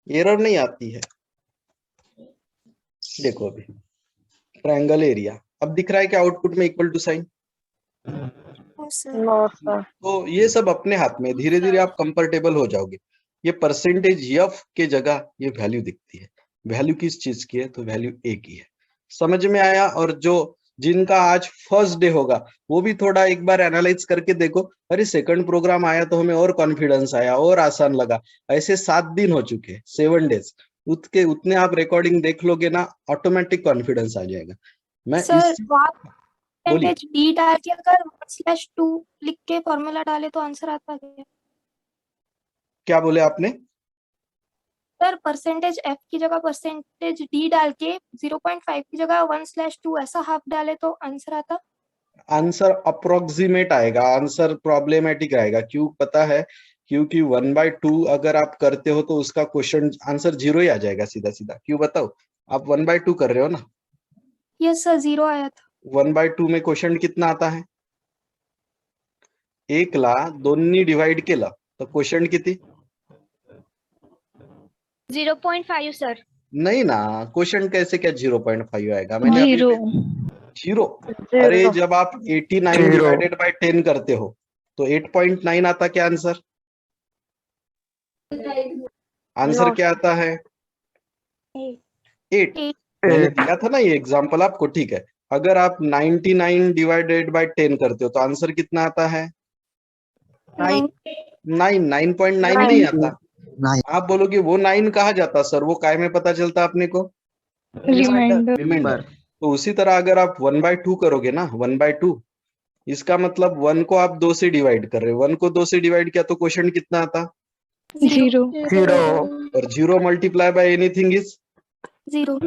एरर नहीं आती है। देखो अभी ट्रायंगल एरिया अब दिख रहा है कि आउटपुट में equal to sign. No sir. तो ये सब अपने हाथ में, धीरे धीरे आप कंफर्टेबल हो जाओगे। ये परसेंटेज F के जगह ये वैल्यू दिखती है। वैल्यू किस चीज की है? तो वैल्यू A की है। समझ में आया? और जो जिनका आज फर्स्ट डे होगा वो भी थोड़ा एक बार एनालाइज करके देखो, अरे सेकंड प्रोग्राम आया तो हमें और कॉन्फिडेंस आया और आसान लगा। ऐसे 7 दिन हो चुके, 7 डेज, उतने आप रिकॉर्डिंग देख लोगे ना, ऑटोमेटिक कॉन्फिडेंस आ जाएगा। मैं सर वहाँ बोलिए। परसेंटेज डी डाल के अगर 1/2 लिख के फॉर्मूला डाले तो आंसर आता है? क्या बोले आपने? सर परसेंटेज एफ की जगह परसेंटेज डी डाल के 0.5 की जगह 1/2 ऐसा हाफ डाले तो आंसर आता? आंसर अप्रोक्सीमेट आएगा, आंसर प्रॉब्लमेटिक आएगा। क्यों पता है? क्योंकि 1/2 अगर आप करते हो तो उसका क्वेश्चन आंसर 0 ही आ जाएगा सीधा सीधा। क्यों बताओ? आप 1/2 कर रहे हो ना, यस सर 0 आया था। 1/2 में क्वेश्चन कितना आता है? 1 ला 2 डिवाइड केलं तर क्वेश्चन किती? 0.5 सर। नहीं ना, क्वेश्चन कैसे क्या 0.5 आएगा? मैंने अभी 0। अरे जब आप 89 Zero. डिवाइडेड बाय 10 करते हो तो 8.9 आता क्या आंसर? आंसर क्या आता है? 8। मैंने Eight. दिया था ना ये एग्जांपल आपको, ठीक है। अगर आप 99 डिवाइडेड बाय 10 करते हो तो आंसर कितना आता है? 9.9 नहीं आता। आप बोलोगे वो 9 कहा जाता सर, वो काय में पता चलता अपने को? रिमाइंडर। तो उसी तरह अगर आप 1/2 करोगे ना, 1/2, इसका मतलब 1 को आप 2 से डिवाइड कर रहे हो, 1 को 2 से डिवाइड किया तो क्वेश्चन कितना आता? 0 Zero. और 0 मल्टीप्लाई बाय एनीथिंग इज 0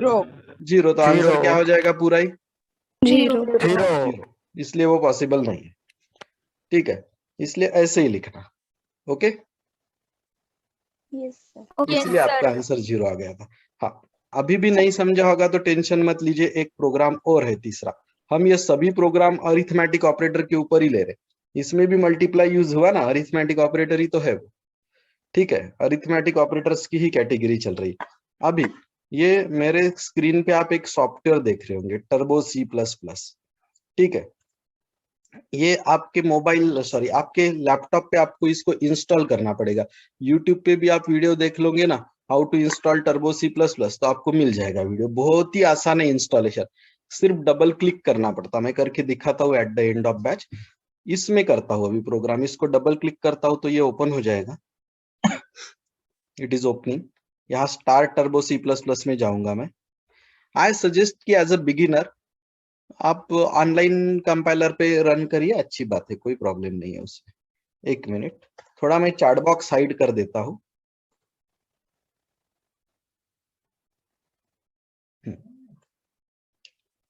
0। तो आंसर Zero. क्या हो जाएगा पूरा ही? 0 Zero. 0। इसलिए वो पॉसिबल नहीं है, ठीक है। इसलिए ऐसे ही लिखना, ओके। ओके इसलिए आपका आंसर 0 आ गया था। हाँ, अभी भी नहीं समझा होगा तो टेंशन मत लीजिए, एक प्रोग्राम और है तीसरा। हम ये सभी प्रोग्राम अरिथमेटिक ऑपरेटर के ऊपर ही ले रहे, इसमें भी मल्टीप्लाई यूज हुआ ना, अरिथमेटिक ऑपरेटर ही तो है वो, ठीक है। अरिथमेटिक ऑपरेटर्स की ही कैटेगरी चल रही है अभी। ये मेरे स्क्रीन पे आप एक सॉफ्टवेयर देख रहे होंगे, टर्बो C++, ठीक है। ये आपके मोबाइल सॉरी आपके लैपटॉप पे आपको इसको इंस्टॉल करना पड़ेगा। यूट्यूब पे भी आप वीडियो देख लोगे ना, how to install turbo C++, तो आपको मिल जाएगा वीडियो। बहुत ही आसान है इंस्टॉलेशन, सिर्फ डबल क्लिक करना पड़ता। मैं करके दिखाता हूँ at the end of batch. इसमें करता हूँ अभी प्रोग्राम, इसको डबल क्लिक करता हूँ तो ये ओपन हो जाएगा। It is opening. यहाँ स्टार्ट टर्बो C++ में जाऊंगा मैं। आई सजेस्ट कि एज अ बिगिनर आप ऑनलाइन कंपाइलर पे रन करिए, अच्छी बात है, कोई प्रॉब्लम नहीं है उसमें। 1 मिनट, थोड़ा मैं चैट बॉक्स हाइड कर देता हूँ।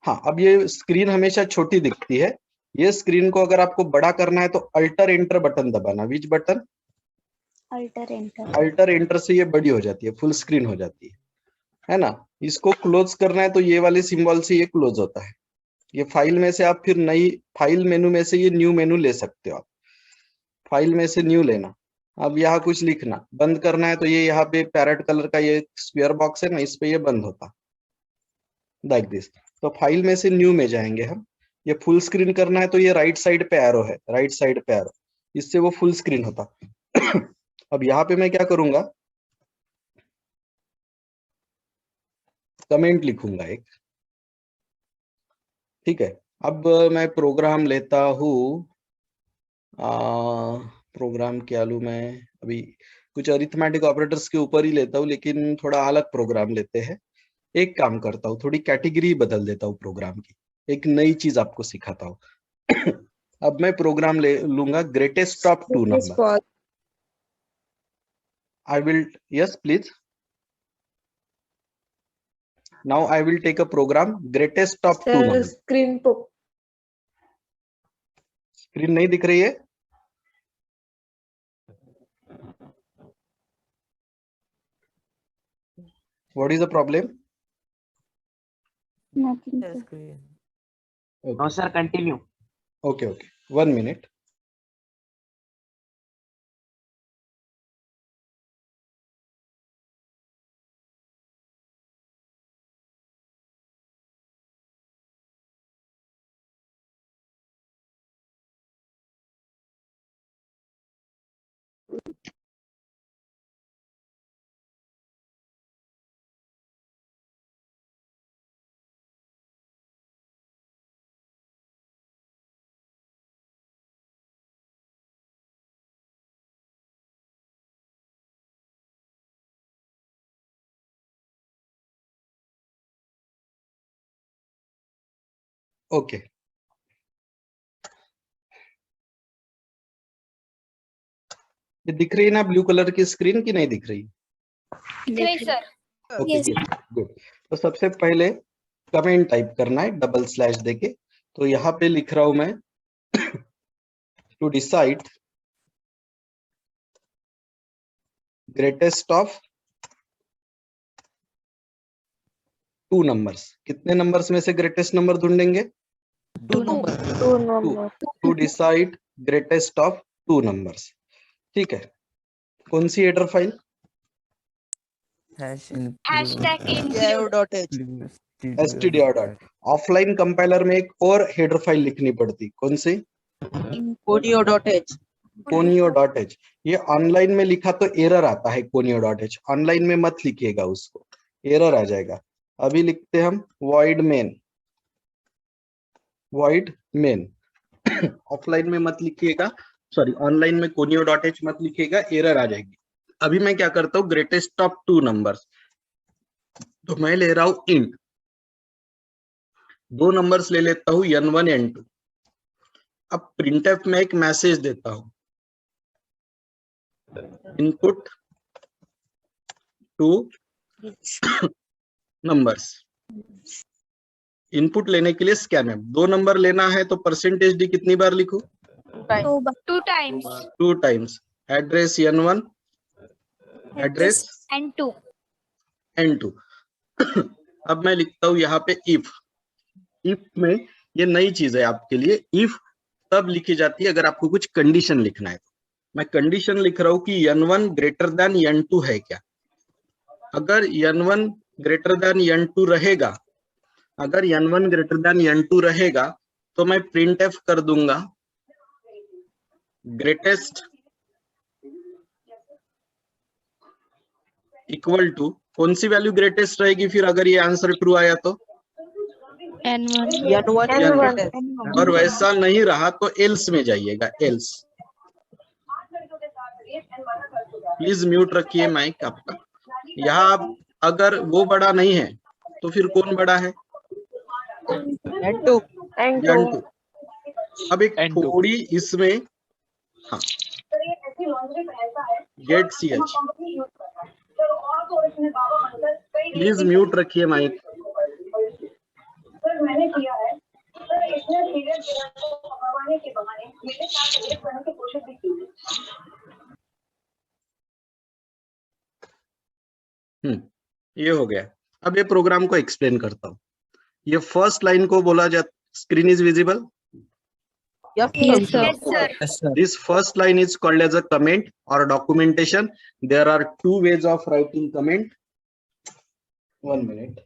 हाँ, अब ये स्क्रीन हमेशा छोटी दिखती है। ये स्क्रीन को अगर आपको बड़ा करना है तो अल्टर एंटर बटन दबाना। विच बटन? अल्टर एंटर से ये बड़ी हो जाती है, फुल स्क्रीन हो जाती है ना। इसको क्लोज करना है तो ये वाले सिंबल से ये क्लोज होता है। ये फाइल में से आप फिर नई फाइल मेनू में से ये न्यू मेनू ले सकते हो आप। फाइल में से न्यू लेना। अब यहाँ कुछ लिखना, बंद करना है तो ये यहाँ पे पैरेट कलर का ये स्क्वायर बॉक्स है ना, इस पे ये बंद होता लाइक दिस। तो फाइल में से न्यू में जाएंगे हम। ये फुल स्क्रीन करना है तो ये राइट साइड पे एरो है, राइट साइड पे एरो, इससे वो फुल स्क्रीन होता। अब यहाँ पे मैं क्या करूंगा, कमेंट लिखूंगा एक, ठीक है। अब मैं प्रोग्राम लेता हूँ, प्रोग्राम क्या लूं मैं अभी? कुछ अरिथमेटिक ऑपरेटर्स के ऊपर ही लेता हूँ, लेकिन थोड़ा अलग प्रोग्राम लेते हैं। एक काम करता हूँ, थोड़ी कैटेगरी बदल देता हूँ प्रोग्राम की, एक नई चीज आपको सिखाता हूँ। अब मैं प्रोग्राम ले लूंगा greatest of 2 number. I will, yes please. Now I will take a program greatest of 2 sir number. Screen पे स्क्रीन नहीं दिख रही है? What is the problem? Nothing. No, sir, continue. Okay, okay. 1 minute. Okay. ये दिख रही है ना ब्लू कलर की स्क्रीन की नहीं दिख रही? नहीं सर। Okay, Yes. गुड। तो सबसे पहले कमेंट टाइप करना है डबल स्लैश देके। तो यहाँ पे लिख रहा हूं मैं to decide greatest of 2 numbers. कितने नंबर्स में से ग्रेटेस्ट नंबर ढूंढेंगे? 2 number. To decide greatest of 2 numbers. ठीक है, कौन सी header file? Stdio.h. stdio. Offline compiler में एक और हेडर फाइल लिखनी पड़ती, कौन सी? Conio.h. conio.h। ये ऑनलाइन में लिखा तो एरर आता है conio.h, ऑनलाइन में मत लिखिएगा उसको, एरर आ जाएगा। अभी लिखते हम void main। ऑफलाइन में मत लिखिएगा, सॉरी ऑनलाइन में conio.h मत लिखिएगा, एरर आ जाएगी। अभी मैं क्या करता हूँ, ग्रेटेस्ट ऑफ 2 नंबर्स, तो मैं ले रहा हूं इंट, 2 नंबर्स ले लेता हूं n1 n2। अब प्रिंटफ में एक मैसेज देता हूं, इनपुट 2 नंबर्स। इनपुट लेने के लिए स्कैनफ, 2 नंबर लेना है तो परसेंटेज डी कितनी बार लिखूं? 2 times 2 times. Address n1, address n2 n2। अब मैं लिखता हूं यहाँ पे इफ में, ये नई चीज है आपके लिए, इफ तब लिखी जाती है अगर आपको कुछ कंडीशन लिखना है। मैं कंडीशन लिख रहा हूं कि n1 ग्रेटर देन n2 है क्या। अगर n1 ग्रेटर देन n2 रहेगा, अगर n1 ग्रेटर देन n2 रहेगा तो मैं प्रिंटफ कर दूंगा ग्रेटेस्ट इक्वल टू, कौन सी वैल्यू ग्रेटेस्ट रहेगी फिर अगर ये आंसर ट्रू आया तो? N1. और वैसा नहीं रहा तो एल्स में जाइएगा, एल्स। प्लीज म्यूट रखिए माइक आपका। यहाँ आप अगर वो बड़ा नहीं है तो फिर कौन बड़ा है? N2. n2। अब एक थोड़ी इसमें, हाँ, गेट ch, प्लीज म्यूट रखिए माइक। मैंने किया है सर, इतने सीरियस को भगवाने के बहाने मेरे साथ रिलेट करने की कोशिश भी की। ये हो गया। अब ये प्रोग्राम को एक्सप्लेन करता हूँ। ये फर्स्ट लाइन को बोला जाता, screen is visible? Yes, sir. This first line is called as a comment or documentation. There are 2 ways of writing comment. 1 minute.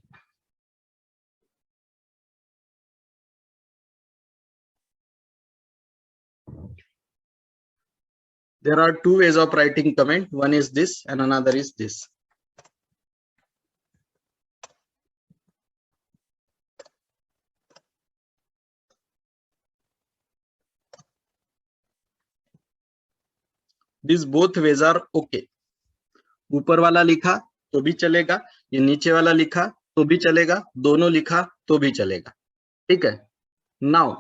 There are 2 ways of writing comment. One is this and another is this. These both ways are okay. ऊपर वाला लिखा तो भी चलेगा, ये नीचे वाला लिखा तो भी चलेगा, दोनों लिखा तो भी चलेगा। ठीक है, नाउ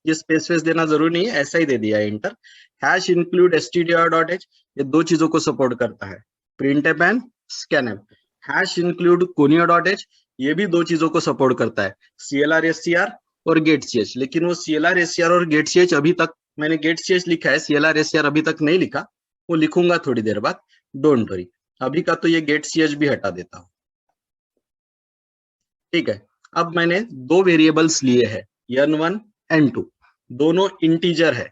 ये स्पेस देना जरूरी नहीं है, ऐसा ही दे दिया है इंटर। हैश इंक्लूड stdio.h, ये 2 चीजों को सपोर्ट करता है, printf and scanf। Hash include conio.h, ये भी 2 चीजों को सपोर्ट करता है, clr scr और getch। लेकिन वो clr scr और getch अभी तक, मैंने getch लिखा है, clr scr अभी तक नहीं लिखा, वो लिखूंगा थोड़ी देर बाद, डोंट वरी। अभी का तो ये getch भी हटा देता हूं। ठीक है, अब मैंने 2 वेरिएबल्स लिए हैं, n1 n2, दोनों इंटीजर है।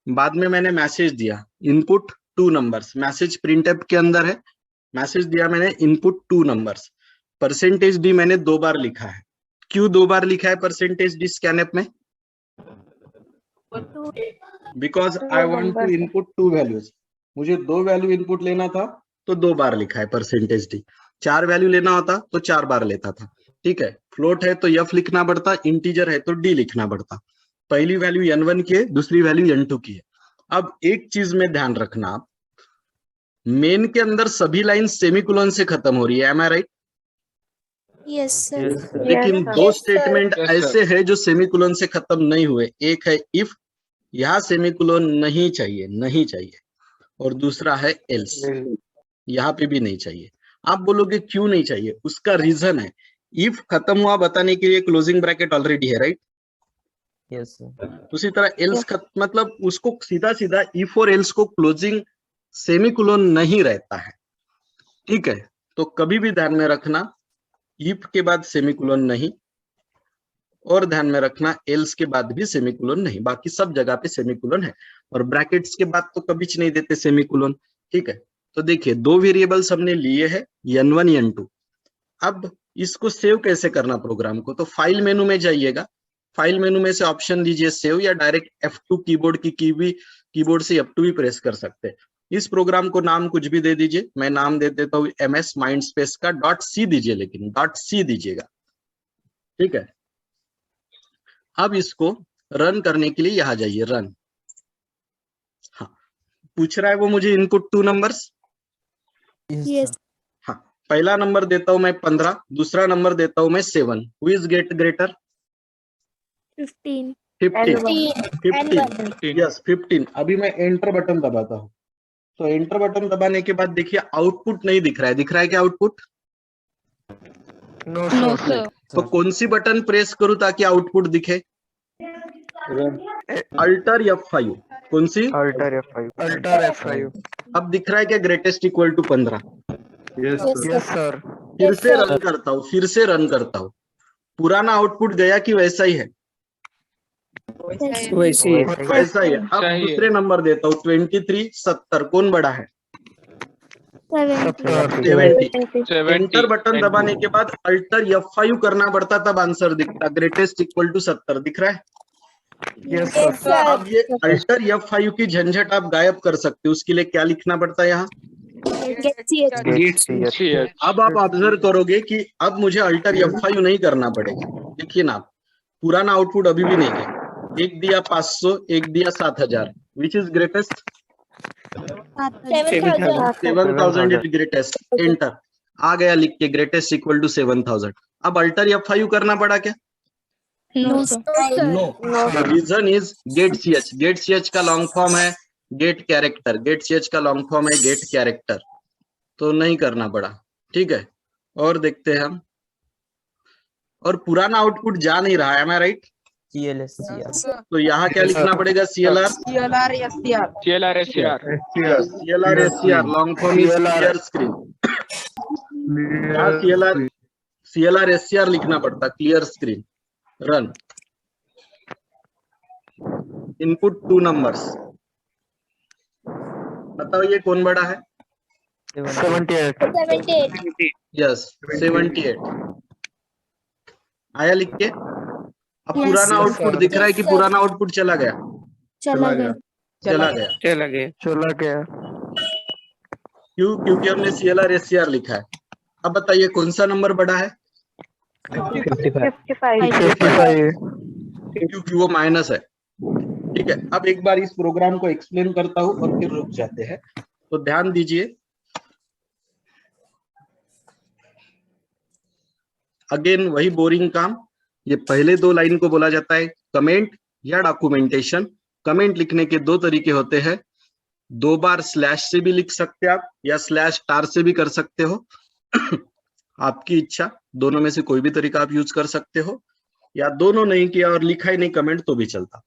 बाद में मैंने मैसेज दिया इनपुट 2 नंबर्स, मैसेज प्रिंटफ के अंदर है, मैसेज दिया मैंने इनपुट 2 नंबर्स। परसेंटेज डी मैंने 2 बार लिखा है। क्यों 2 बार लिखा है परसेंटेज डी स्कैनफ में? Because I want to input 2 values. मुझे 2 वैल्यू इनपुट लेना था तो 2 बार लिखा है परसेंटेज डी। 4 वैल्यू लेना होता तो 4 बार लेता था। ठीक है, फ्लोट है तो f लिखना पड़ता, इंटीजर है तो d लिखना पड़ता। पहली वैल्यू n1 की है, दूसरी वैल्यू n2 की है। अब एक चीज में ध्यान रखना, आप मेन के अंदर सभी लाइन सेमीकोलन से खत्म हो रही है, एम आई राइट? Yes sir. लेकिन 2 स्टेटमेंट ऐसे है जो सेमीकोलन से खत्म नहीं हुए। एक है इफ, यहाँ सेमीकोलन नहीं चाहिए, नहीं चाहिए, और दूसरा है एल्स, यहाँ पे भी नहीं चाहिए। आप बोलोगे क्यों नहीं चाहिए, उसका रीजन है, इफ खत्म हुआ बताने के लिए क्लोजिंग ब्रैकेट ऑलरेडी है, राइट? Yes sir. उसी तरह एल्स मतलब उसको सीधा सीधा इफ और एल्स को क्लोजिंग सेमीकोलन नहीं रहता है, ठीक है। तो कभी भी ध्यान में रखना इफ के बाद सेमीकोलन नहीं, और ध्यान में रखना एल्स के बाद भी सेमीकोलन नहीं, बाकी सब जगह पे सेमीकोलन है। और ब्रैकेट्स के बाद तो कभी नहीं देते सेमीकोलन, ठीक है। तो देखिए दो वेरिएबल्स हमने लिए हैं n1 n2। अब इसको सेव कैसे करना प्रोग्राम को, तो फाइल मेनू में जाइएगा, फाइल मेनू में से ऑप्शन दीजिए सेव, या डायरेक्ट F2 कीबोर्ड की कीबोर्ड से F2 भी प्रेस कर सकते हैं। इस प्रोग्राम को नाम कुछ भी दे दीजिए, मैं नाम दे देता हूँ MS माइंडस्पेस का .c दीजिए, लेकिन .c दीजिएगा, ठीक है। अब इसको रन करने के लिए यहाँ जाइए, रन। हाँ, पूछ रहा है वो मुझे इनपुट 2 नंबर्स। Yes. हाँ, पहला नंबर देता हूं मैं 15, दूसरा नंबर देता हूं मैं 7। Who is get greater? 15. 15 yes 15। अभी मैं एंटर बटन दबाता हूं, तो एंटर बटन दबाने के बाद देखिए आउटपुट नहीं दिख रहा है, दिख रहा है क्या आउटपुट? No sir. तो कौन सी बटन प्रेस करूं ताकि आउटपुट दिखे? Alter F5। कौन सी? Alter F5। अब दिख रहा है क्या greatest equal to 15? Yes sir. फिर से रन करता हूँ, फिर से रन करता हूँ। पुराना आउटपुट गया कि वैसा ही है? वैसे ही वैसा ही है। अब दूसरे नंबर देता हूँ 23 70। कौन बड़ा है? 70। एंटर बटन दबाने के बाद अल्टर F5 करना पड़ता, तब आंसर दिखता। ग्रेटेस्ट इक्वल टू 70 दिख रहा है? Yes sir. अब ये अल्टर F5 की झंझट आप गायब कर सकते हो, उसके लिए क्या लिखना पड़ता है यहाँ? अब आप ऑब्जर्व करोगे कि अब मुझे अल्टर F5 नहीं करना पड़ेगा। देखिए ना, पुराना आउटपुट अभी भी नहीं गया। एक दिया 500, एक दिया 7000। Which is greatest? 7000 is greatest. Enter आ गया लिख के, ग्रेटेस्ट इक्वल टू 7000। अब अल्टर F5 करना पड़ा क्या? No. No. Reason is get ch। Get ch का लॉन्ग फॉर्म है गेट कैरेक्टर, गेट ch का लॉन्ग फॉर्म है गेट कैरेक्टर, तो नहीं करना पड़ा, ठीक है। और देखते हैं हम, और पुराना आउटपुट जा नहीं रहा है, am I right? तो यहाँ क्या लिखना पड़ेगा? CLR SCR long form is clear screen. CLR SCR लिखना पड़ता, clear screen. Run. Input 2 numbers, बताओ ये कौन बड़ा है? 78। यस 78 आया लिख के। अब पुराना आउटपुट दिख रहा है कि पुराना आउटपुट चला गया? चला गया। चला गया। क्यों? क्योंकि हमने CLR SCR लिखा है। अब बताइए कौन सा नंबर बड़ा है? 55। क्योंकि वो माइनस है, ठीक है। अब एक बार इस प्रोग्राम को एक्सप्लेन करता हूं और फिर रुक जाते हैं, तो ध्यान दीजिए। अगेन वही बोरिंग काम, ये पहले 2 लाइन को बोला जाता है कमेंट या डॉक्यूमेंटेशन। कमेंट लिखने के 2 तरीके होते हैं, 2 बार स्लैश से भी लिख सकते हैं आप, या स्लैश स्टार से भी कर सकते हो आपकी इच्छा, दोनों में से कोई भी तरीका आप यूज कर सकते हो, या दोनों नहीं किया और लिखा ही नहीं कमेंट तो भी चलता।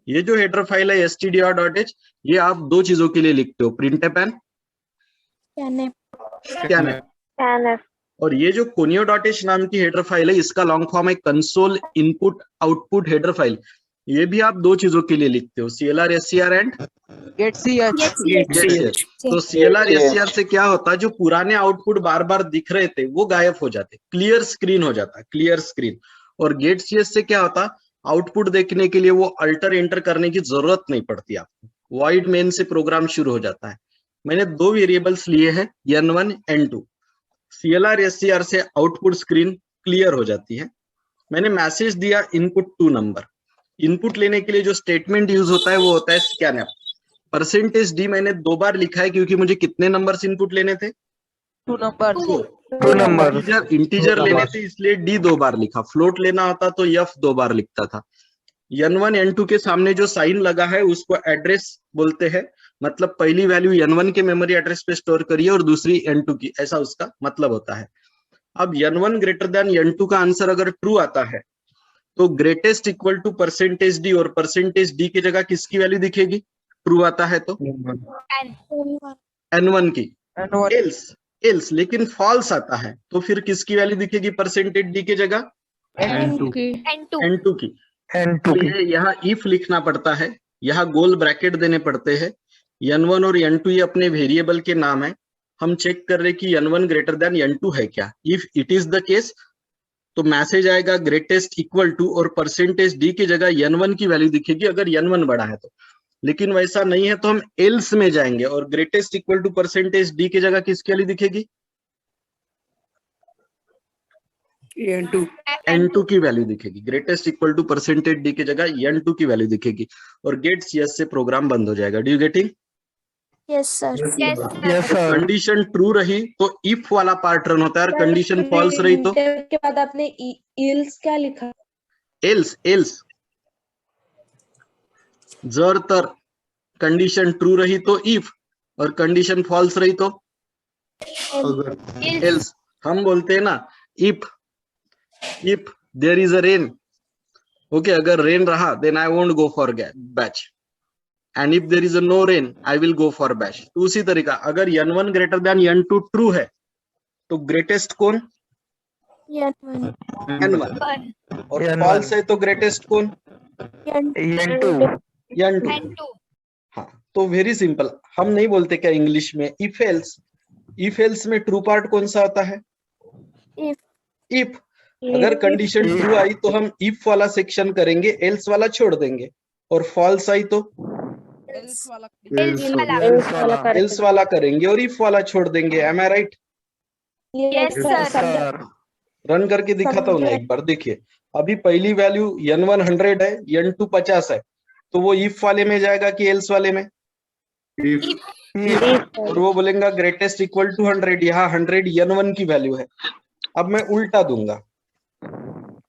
ये जो हेडर फाइल है stdr.h, ये आप 2 चीजों के लिए लिखते हो, प्रिंटफ एंड स्कैनफ। और ये जो conio.h नाम की हेडर फाइल है, इसका लॉन्ग फॉर्म है console input output header file. ये भी आप 2 चीजों के लिए लिखते हो, CLR SCR and get ch। तो CLR SCR से क्या होता है, जो पुराने आउटपुट बार बार दिख रहे थे वो गायब हो जाते, क्लियर स्क्रीन हो जाता, क्लियर स्क्रीन। और गेट ch से क्या होता, आउटपुट देखने के लिए वो अल्टर एंटर करने की जरूरत नहीं पड़ती आपको, वॉइड मेन से प्रोग्राम शुरू हो जाता है। मैंने 2 वेरिएबल्स लिए हैं n1 n2। CLR SCR से आउटपुट स्क्रीन क्लियर हो जाती है। मैंने मैसेज दिया इनपुट 2 नंबर। इनपुट लेने के लिए जो स्टेटमेंट यूज होता है वो होता है स्कैनफ। %d मैंने 2 बार लिखा है क्योंकि मुझे कितने नंबर्स इनपुट लेने थे? 2 नंबर। 2 नंबर। इंटीजर लेने थे, इसलिए d 2 बार लिखा। फ्लोट लेना होता तो f 2 बार लिखता था। n1 n2 के सामने जो साइन लगा है उसको एड्रेस बोलते हैं, मतलब पहली वैल्यू n1 के मेमोरी एड्रेस पे स्टोर करिए और दूसरी n2 की, ऐसा उसका मतलब होता है। अब n1 ग्रेटर देन n2 का आंसर अगर ट्रू आता है तो ग्रेटेस्ट इक्वल टू %d, और %d की जगह किसकी वैल्यू दिखेगी? ट्रू आता है तो N1 की, N1 एल्स लेकिन फॉल्स आता है तो फिर किसकी वैल्यू दिखेगी परसेंटेज डी की जगह? N2 N2 की। N2 तो ये यहाँ इफ लिखना पड़ता है, यहाँ गोल ब्रैकेट देने पड़ते हैं। N1 और N2 ये अपने वेरिएबल के नाम है। हम चेक कर रहे कि N1 ग्रेटर देन N2 है क्या। If it is the case तो मैसेज आएगा ग्रेटेस्ट इक्वल टू और परसेंटेज डी की जगह N1 की वैल्यू दिखेगी अगर N1 बड़ा है तो। लेकिन वैसा नहीं है तो हम एल्स में जाएंगे और greatest equal to percentage D की जगह किसकी वैल्यू दिखेगी? N2 की वैल्यू दिखेगी। Greatest equal to percentage D की जगह N2 की वैल्यू दिखेगी और गेट्स यस से प्रोग्राम बंद हो जाएगा। Do you getting? Yes sir yes sir condition true रही तो इफ वाला पार्ट रन होता है और कंडीशन फॉल्स रही तो के बाद आपने इल्स क्या लिखा? एल्स जर तर कंडीशन ट्रू रही तो इफ और कंडीशन फॉल्स रही तो एल्स। हम बोलते हैं ना if there is a rain, okay, अगर रेन रहा then I won't go for batch and if there is a no rain I will go for batch. तो उसी तरीका अगर N1 greater than N2 true है तो ग्रेटेस्ट कौन? N1 और N1 फॉल्स है तो ग्रेटेस्ट कौन? N2 N2। हाँ, तो वेरी सिंपल। हम नहीं बोलते क्या इंग्लिश में इफ एल्स में ट्रू पार्ट कौन सा आता है? इफ। अगर कंडीशन ट्रू आई तो हम इफ वाला सेक्शन करेंगे, एल्स वाला छोड़ देंगे, और फॉल्स आई तो एल्स वाला करेंगे और इफ वाला छोड़ देंगे। एम आई राइट? यस सर रन करके दिखाता हूँ ना एक बार। देखिए अभी पहली वैल्यू N1 100 है, N2 50 है, तो वो इफ वाले में जाएगा कि एल्स वाले में? और वो बोलेगा ग्रेटेस्ट इक्वल टू 100। यहाँ 100 N1 की वैल्यू है। अब मैं उल्टा दूंगा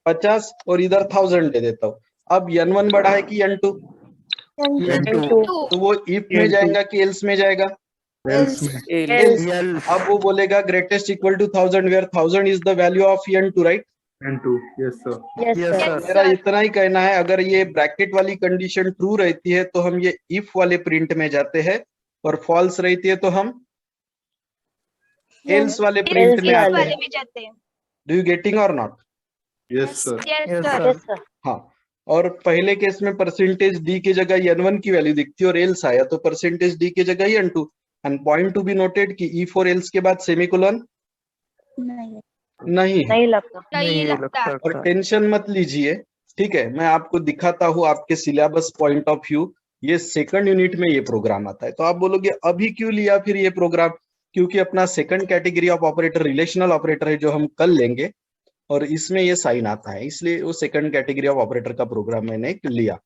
50 और इधर 1000 दे देता हूँ। अब N1 बड़ा है कि N2? तो वो इफ में जाएगा कि एल्स में जाएगा? एल्स। अब वो बोलेगा greatest equal to 1000 where 1000 is the value of N2 right? Yes sir मेरा इतना ही कहना है, अगर ये ब्रैकेट वाली कंडीशन ट्रू रहती है तो हम ये इफ वाले प्रिंट में जाते हैं और फॉल्स रहती है तो हम एल्स वाले प्रिंट में आते हैं। डू यू गेटिंग और नॉट? यस सर हाँ, और पहले केस में परसेंटेज डी की जगह N1 की वैल्यू दिखती है और एल्स आया तो परसेंटेज डी की जगह N2। And point to be noted कि इफ और एल्स के बाद सेमीकोलन नहीं लगता। और टेंशन मत लीजिए, ठीक है। मैं आपको दिखाता हूँ आपके सिलेबस पॉइंट ऑफ व्यू। ये सेकंड यूनिट में ये प्रोग्राम आता है। तो आप बोलोगे अभी क्यों लिया फिर ये प्रोग्राम? क्योंकि अपना second category of operator relational operator है जो हम कल लेंगे और इसमें ये साइन आता है, इसलिए वो सेकंड कैटेगरी ऑफ ऑपरेटर का प्रोग्राम मैंने लिया।